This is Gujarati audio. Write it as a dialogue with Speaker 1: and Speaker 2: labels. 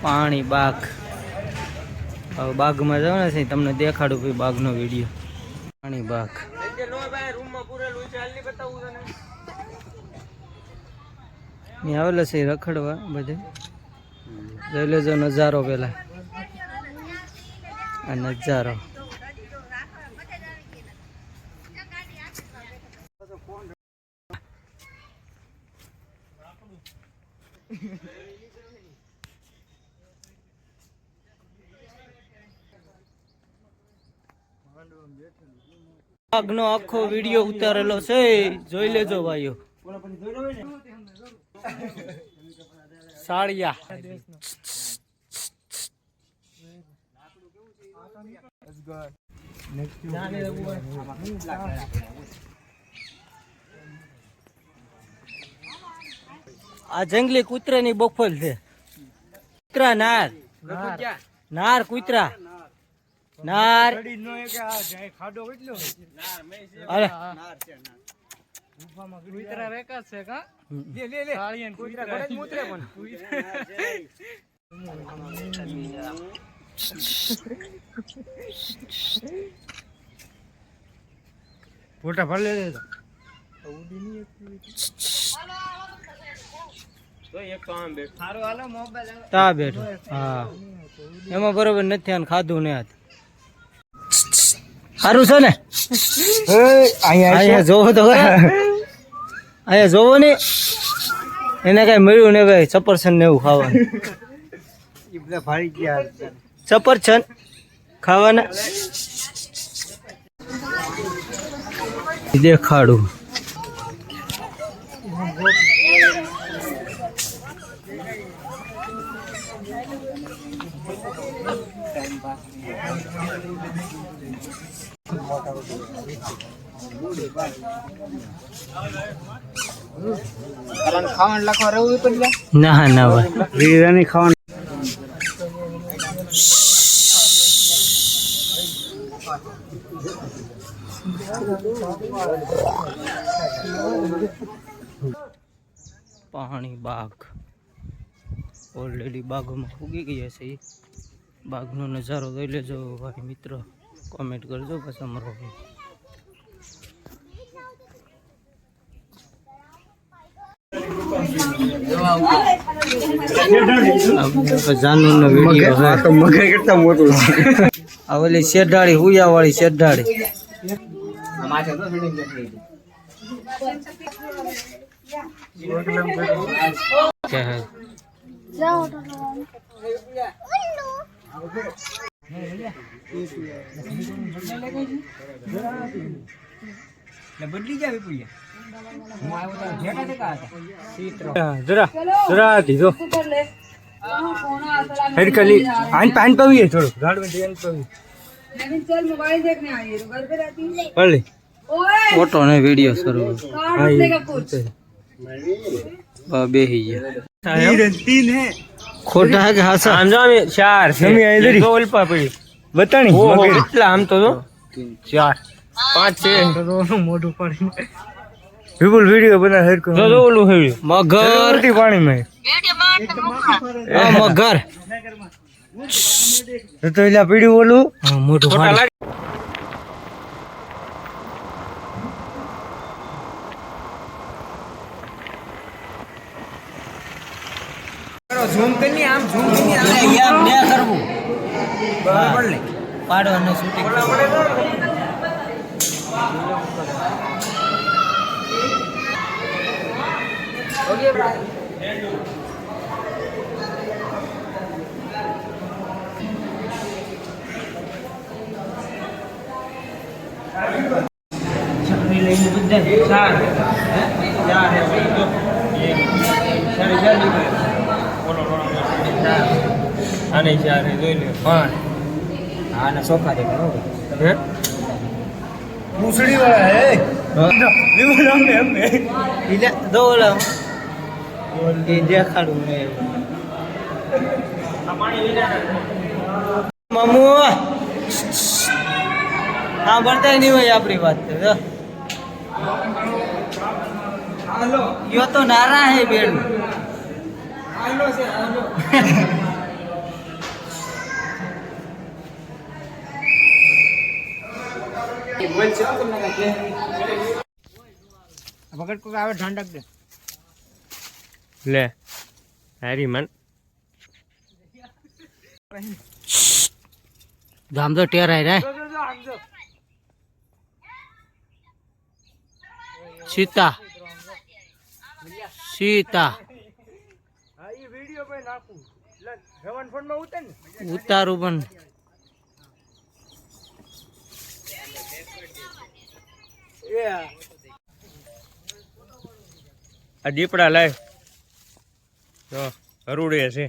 Speaker 1: પાણી બાગ. હવે બાગમાં જાવ ને તમને દેખાડું ભાઈ બાગનો વિડીયો. પાણી બાગ આવેલો છે રખડવા બધે. જોઈ લેજો નજારો પેલા. આ નજારો બાગનો આખો વિડીયો ઉતારેલો છે, જોઈ લેજો ભાઈઓ. સાળિયા આ જંગલી કૂતરાની બફલ છે. કૂતરા નાર નાર કૂતરા નાર. અરે કૂતરા રેકા છે કા લે લે લે સાળિયા કૂતરા ઘરે જ મૂતરે પણ ફોટા ભર લે તો ઉડી ની તો એક કામ બેઠ સારું હાલો મોબાઈલ તા બેઠો. હા એમાં બરોબર નથી આને ખાધું ને આત સારું છે ને. અહીંયા જોવો તો અહીંયા જોવો ને એને કઈ મળ્યું ને ભાઈ સફરજન ને એવું ખાવાનું. સફરજન ખાવાના દેખાડું. ખાવાનું લખવા રહેવું પડી. ના ના ભાઈ ખાવાનું પાણી બાગ ઓલરેડી બાગોમાં ઉગી ગયા છે. બાગનો નજારો જોઈ લેજો ભાઈ મિત્રો. કોમેન્ટ કરજો પછી અમારો જાનવરનો વિડીયો મગર કરતા મોટું. આ ઓલી શેઢાળી હુયા વાળી શેઢાળી. બદલી જાવી જરા જરા દીધો હેડકલી આન પાન પવીએ થોડું ગાડ में ध्यान पवी नवीन चल मोबाइल देखने आई है घर पे रहती है पढ़ फोटो ने वीडियो शुरू हां बे ही है तीन है खोटा है कि हां समझा में चार समी इधर ही गोल पा पड़ी बतानी કેટલા આમ તો 3 4 5 છે તો મોઢું પડી વિપુલ વિડિયો બના હેડ કો જો ઓલું હે મગર ઉલટી પાણી માં આ મગર તો એલા પીડ્યું ઓલું મોઢું પાણી. ઝૂમ કરી આમ ઝૂમ કરી આમ ને કરવું બરાબર લે પાડવાનું શૂટિંગ ઓકે ભાઈ છકરી લઈને બધા ચાર ચાર હે ભાઈ તો ये सारे जल्दी करे बोलो आने चार है જોઈ લે પાંચ આના સોફા દે હે મૂસડી વાળા હે વિમલ અમે ઇલે દોલા એ દેખાડું મે આ પાણી લઈ જા મામુ હા બળતા નહીં હોય આપણી વાત તો હાલો યો તો નારા હે બેડ હાલો છે હાલો અગર કોઈ આવે ઢાંડક દે લે હારી મન
Speaker 2: ગામ તો ટેર આઈ રે સીતા સીતા
Speaker 1: હા એ વિડિયો પર નાખું રવન ફોન માં ઉતાર ને
Speaker 2: ઉતારું પણ
Speaker 1: આ દીપડા લાય તો હરુડે છે